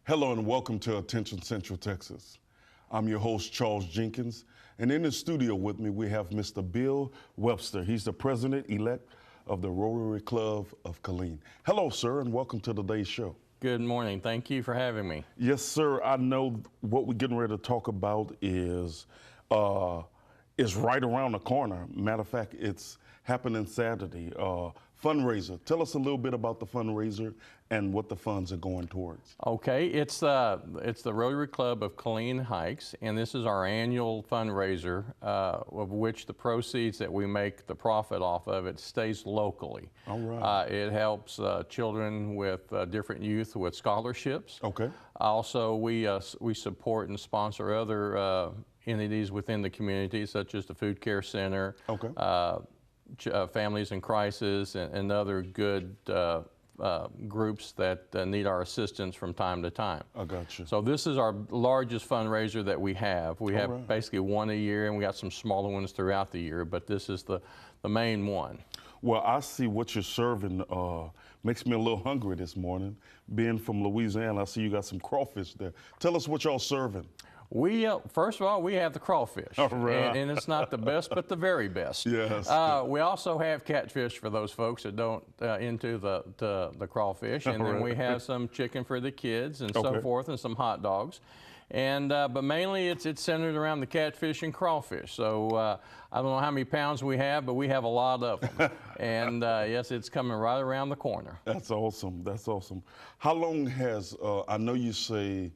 Hello and welcome to Attention Central Texas. I'm your host, Charles Jenkins, and in the studio with me we have Mr. Bill Webster. He's the president-elect of the Rotary Club of Killeen. Hello, sir, and welcome to today's show. Good morning. Thank you for having me. Yes, sir. I know what we're getting ready to talk about is right around the corner. Matter of fact, it's happening Saturday. Fundraiser. Tell us a little bit about the fundraiser and what the funds are going towards. Okay, it's the Rotary Club of Killeen-Heights, and this is our annual fundraiser, of which the proceeds that we make the profit off of it stays locally. All right. It helps children with different youth with scholarships. Okay. Also, we support and sponsor other entities within the community, such as the Food Care Center. Okay. Families in Crisis, and other good groups that need our assistance from time to time. I got you. So this is our largest fundraiser that we have. We have right. basically one a year, and we got some smaller ones throughout the year, but this is the main one. Well, I see what you're serving makes me a little hungry this morning. Being from Louisiana, I see you got some crawfish there. Tell us what y'all serving. We first of all, we have the crawfish, All right. and it's not the best, but the very best. Yes. We also have catfish for those folks that don't into the crawfish, and then we have some chicken for the kids and so forth, and some hot dogs. And but mainly it's centered around the catfish and crawfish. So I don't know how many pounds we have, but we have a lot of them. And yes, it's coming right around the corner. That's awesome. That's awesome. How long has I know you say.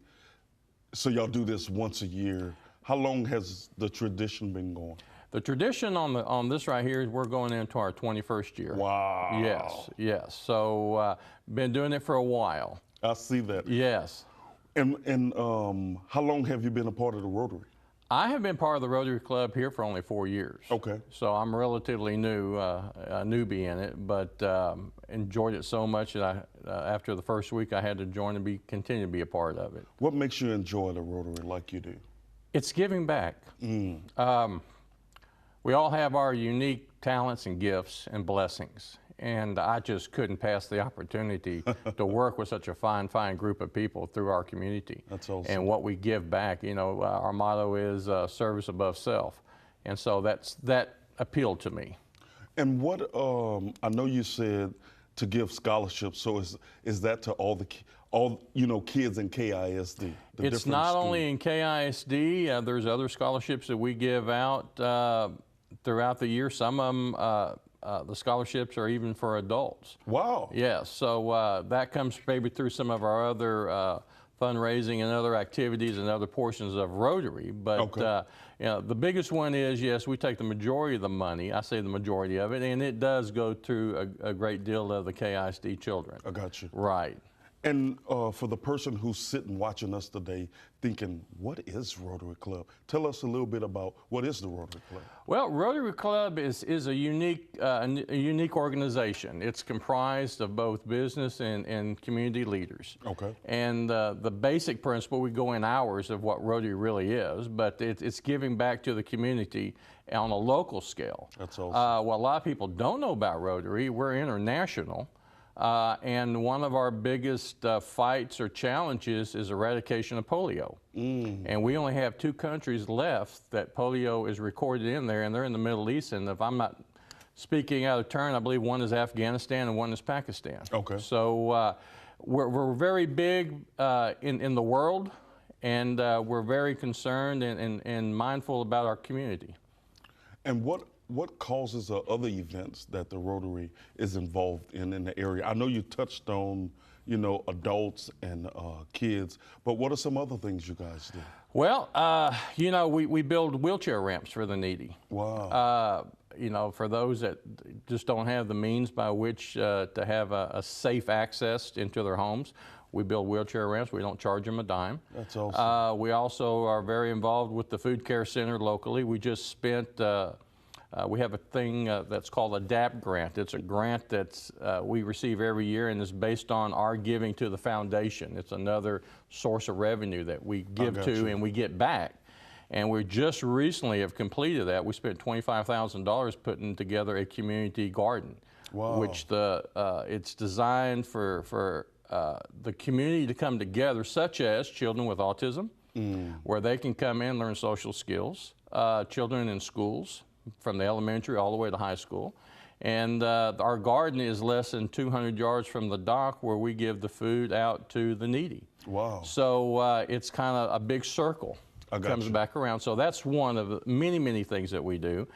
So y'all do this once a year. How long has the tradition been going? The tradition on this right here is we're going into our 21st year. Wow. Yes, yes. So been doing it for a while. I see that. Yes. And how long have you been a part of the Rotary? I have been part of the Rotary Club here for only 4 years. Okay. So I'm relatively new, a newbie in it, but enjoyed it so much that after the first week I had to join and continue to be a part of it. What makes you enjoy the Rotary like you do? It's giving back. We all have our unique talents and gifts and blessings, and I just couldn't pass the opportunity to work with such a fine group of people through our community. That's awesome. And what we give back, you know, our motto is service above self, and so that appealed to me. And what I know you said to give scholarships. So is that to all kids in KISD? It's not only in KISD. There's other scholarships that we give out throughout the year. Some of them, the scholarships are even for adults. Wow. Yes, so that comes maybe through some of our other fundraising and other activities and other portions of Rotary. But you know, the biggest one is, yes, we take the majority of the money, I say the majority of it, and it does go to a great deal of the KISD children. I got you. Right. And for the person who's sitting watching us today thinking, what is Rotary Club? Tell us a little bit about what is the Rotary Club? Well, Rotary Club is a unique organization. It's comprised of both business and community leaders. Okay. And the basic principle, we go in hours of what Rotary really is, but it's giving back to the community on a local scale. That's awesome. What a lot of people don't know about Rotary, we're international. And one of our biggest fights or challenges is eradication of polio. And we only have 2 countries left that polio is recorded in there, and they're in the Middle East. And if I'm not speaking out of turn, I believe one is Afghanistan and one is Pakistan. Okay. So we're very big in the world, and we're very concerned and mindful about our community. And what causes other events that the Rotary is involved in the area? I know you touched on, you know, adults and kids, but what are some other things you guys do? Well, you know, we build wheelchair ramps for the needy. Wow. You know, for those that just don't have the means by which to have a safe access into their homes, we build wheelchair ramps. We don't charge them a dime. That's awesome. We also are very involved with the Food Care Center locally. We just spent we have a thing that's called a DAP grant. It's a grant that we receive every year, and is based on our giving to the foundation. It's another source of revenue that we give to and we get back. And we just recently have completed that. We spent $25,000 putting together a community garden, which it's designed for the community to come together, such as children with autism, where they can come in and learn social skills, children in schools from the elementary all the way to high school. And our garden is less than 200 yards from the dock where we give the food out to the needy. Wow. So it's kind of a big circle. Comes back around. So that's one of the many, many things that we do.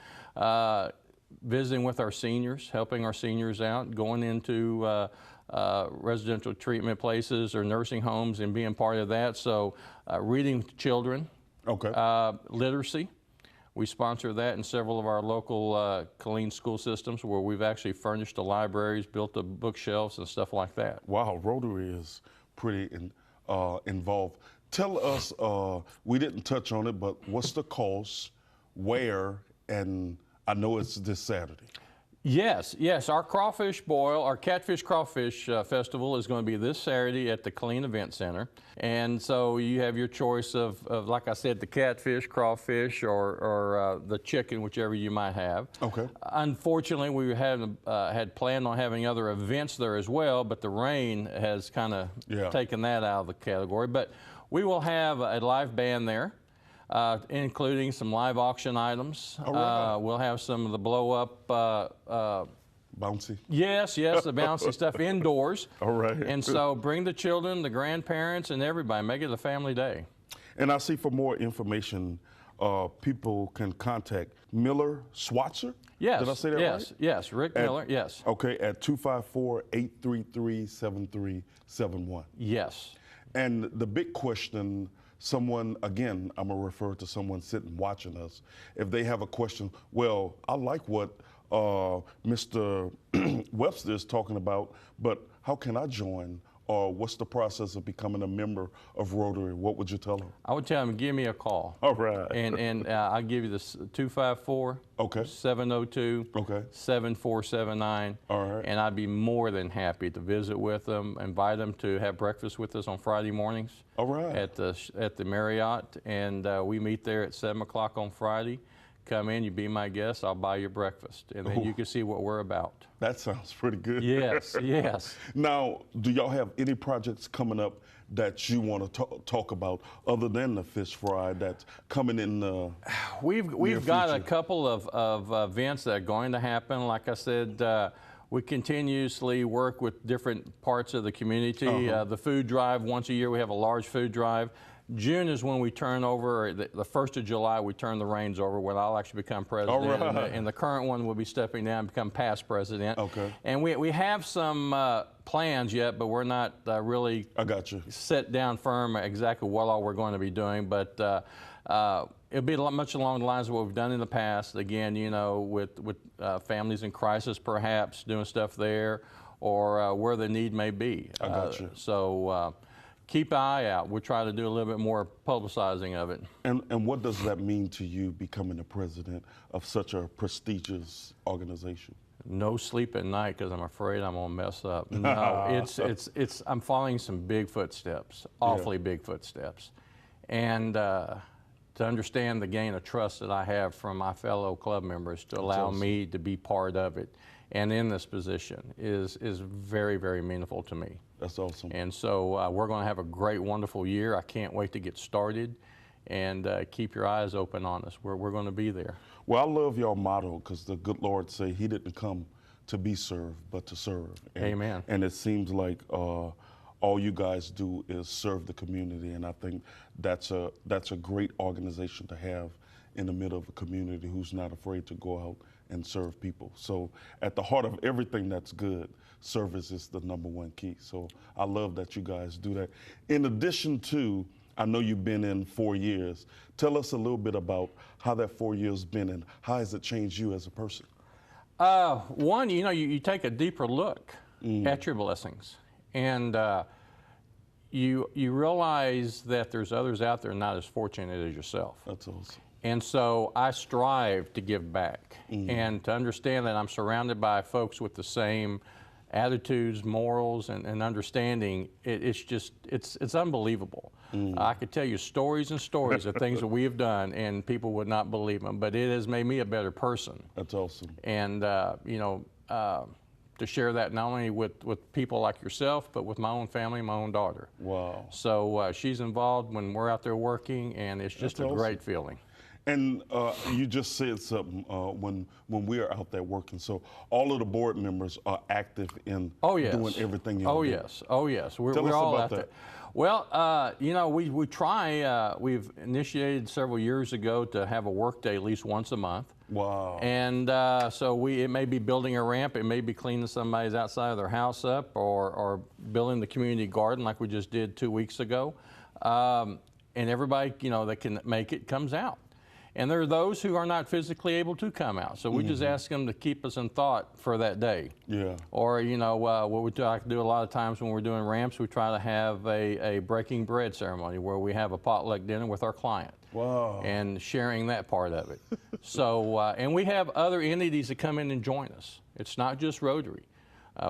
Visiting with our seniors, helping our seniors out, going into residential treatment places or nursing homes and being part of that. So reading to children, literacy. We sponsor that in several of our local Killeen school systems where we've actually furnished the libraries, built the bookshelves and stuff like that. Wow, Rotary is pretty involved. Tell us, we didn't touch on it, but what's the cost, where, and I know it's this Saturday. Yes, yes. Our crawfish boil, our catfish crawfish festival is going to be this Saturday at the Killeen Event Center. And so you have your choice of like I said, the catfish, crawfish, or the chicken, whichever you might have. Okay. Unfortunately, we had planned on having other events there as well, but the rain has kind of taken that out of the category. But we will have a live band there. Including some live auction items. We'll have some of the blow-up... bouncy? Yes, yes, the bouncy stuff indoors. All right. And so bring the children, the grandparents, and everybody. Make it a family day. And I see for more information, people can contact Miller Swatzer? Yes. Did I say that right? Yes, Rick Miller, yes. Okay, at 254-833-7371. Yes. And the big question... Someone, again, I'm going to refer to someone sitting watching us. If they have a question, well, I like what Mr. Webster is talking about, but how can I join? Or what's the process of becoming a member of Rotary? What would you tell them? I would tell them, give me a call. All right. And I'll give you this 254-702-7479. All right. And I'd be more than happy to visit with them, invite them to have breakfast with us on Friday mornings. All right. At the Marriott, and we meet there at 7 o'clock on Friday. Come in, you be my guest, I'll buy you breakfast, and then you can see what we're about. That sounds pretty good. Yes, yes. Now, do y'all have any projects coming up that you want to talk about other than the fish fry that's coming in We've got a couple of events that are going to happen. Like I said, we continuously work with different parts of the community. The food drive, once a year we have a large food drive. June is when we turn over, the 1st of July, we turn the reins over when I'll actually become president. And the current one will be stepping down and become past president. Okay. And we have some plans yet, but we're not really set down firm exactly what all we're going to be doing. But it'll be much along the lines of what we've done in the past. Again, you know, with families in crisis, perhaps, doing stuff there, or where the need may be. I got you. So keep an eye out. We'll try to do a little bit more publicizing of it. And what does that mean to you, becoming the president of such a prestigious organization? No sleep at night because I'm afraid I'm gonna mess up. No, I'm following some big footsteps, awfully big footsteps, and to understand the gain of trust that I have from my fellow club members to allow me to be part of it and in this position is very, very meaningful to me. That's awesome. And so we're going to have a great, wonderful year. I can't wait to get started, and keep your eyes open on us. We're going to be there. Well, I love your motto because the good Lord say he didn't come to be served, but to serve. And, amen. And it seems like all you guys do is serve the community, and I think that's a great organization to have in the middle of a community who's not afraid to go out and serve people. So at the heart of everything that's good, service is the #1 key. So I love that you guys do that. In addition to, I know you've been in 4 years. Tell us a little bit about how that 4 years been and how has it changed you as a person? One, you know, you take a deeper look at your blessings, and you realize that there's others out there not as fortunate as yourself. That's awesome. And so I strive to give back and to understand that I'm surrounded by folks with the same attitudes, morals, and understanding. It's unbelievable. I could tell you stories and stories of things that we have done, and people would not believe them, but it has made me a better person. That's awesome. And, you know, to share that not only with people like yourself, but with my own family, my own daughter. Wow. So she's involved when we're out there working, and it's just a great feeling. And you just said something when we are out there working. So all of the board members are active in doing everything you do. Oh yes, we're Tell us all about out that. there. Well, you know, we try. We've initiated several years ago to have a work day at least once a month. Wow. And so it may be building a ramp, it may be cleaning somebody's outside of their house up, or building the community garden like we just did 2 weeks ago. And everybody, you know, that can make it comes out. And there are those who are not physically able to come out. So we just ask them to keep us in thought for that day. Yeah. Or, you know, what we try to do a lot of times when we're doing ramps, we try to have a breaking bread ceremony where we have a potluck dinner with our client. Wow. And sharing that part of it. So, and we have other entities that come in and join us. It's not just Rotary.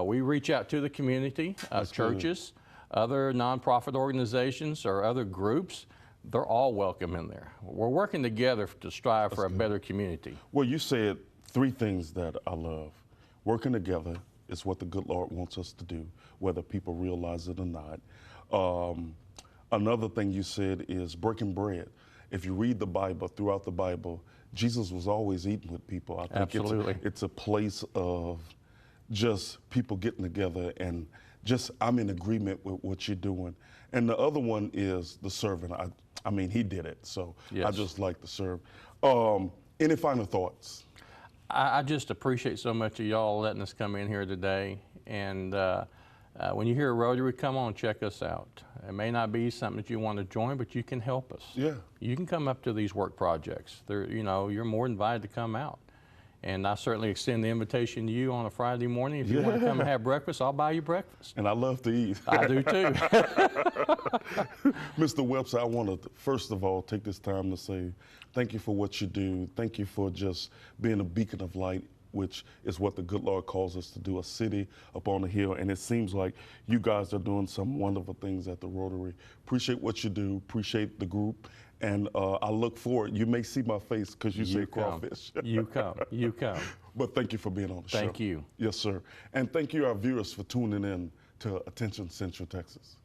We reach out to the community, churches, other nonprofit organizations, or other groups. They're all welcome in there. We're working together to strive for a better community. Well, you said 3 things that I love. Working together is what the good Lord wants us to do, whether people realize it or not. Another thing you said is breaking bread. If you read the Bible, throughout the Bible, Jesus was always eating with people. I think Absolutely. It's a place of just people getting together and just I'm in agreement with what you're doing. And the other one is the serving. I mean, he did it, so I just like to serve. Any final thoughts? I just appreciate so much of y'all letting us come in here today. And when you hear Rotary, come on, check us out. It may not be something that you want to join, but you can help us. Yeah. You can come up to these work projects. You know, you're more than invited to come out. And I certainly extend the invitation to you on a Friday morning. If you want to come and have breakfast, I'll buy you breakfast. And I love to eat. I do too. Mr. Webster, I want to first of all take this time to say thank you for what you do. Thank you for just being a beacon of light, which is what the good Lord calls us to do, a city up on a hill. And it seems like you guys are doing some wonderful things at the Rotary. Appreciate what you do, appreciate the group. And I look forward. You may see my face because you say Crawfish. You come. You come. But thank you for being on the show. Thank you. Yes, sir. And thank you, our viewers, for tuning in to Attention Central Texas.